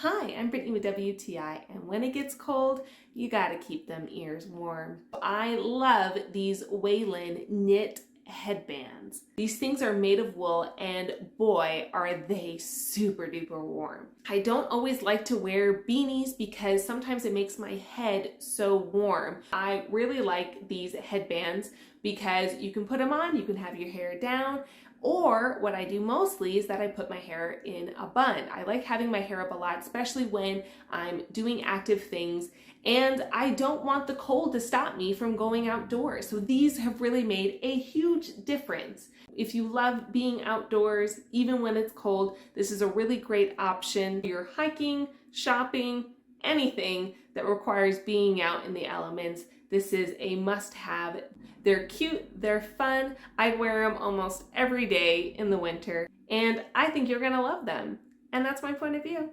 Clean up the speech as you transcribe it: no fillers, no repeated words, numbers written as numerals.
Hi, I'm Brittany with WTI, and when it gets cold, you gotta keep them ears warm. I love these Whaline knit headbands. These things are made of wool, and boy, are they super duper warm. I don't always like to wear beanies because sometimes it makes my head so warm. I really like these headbands because you can put them on, you can have your hair down, or what I do mostly is that I put my hair in a bun. I like having my hair up a lot, especially when I'm doing active things and I don't want the cold to stop me from going outdoors. So these have really made a huge difference. If you love being outdoors, even when it's cold, this is a really great option. You're hiking, shopping, anything that requires being out in the elements. This is a must-have. They're cute, they're fun. I wear them almost every day in the winter, and I think you're gonna love them. And that's my point of view.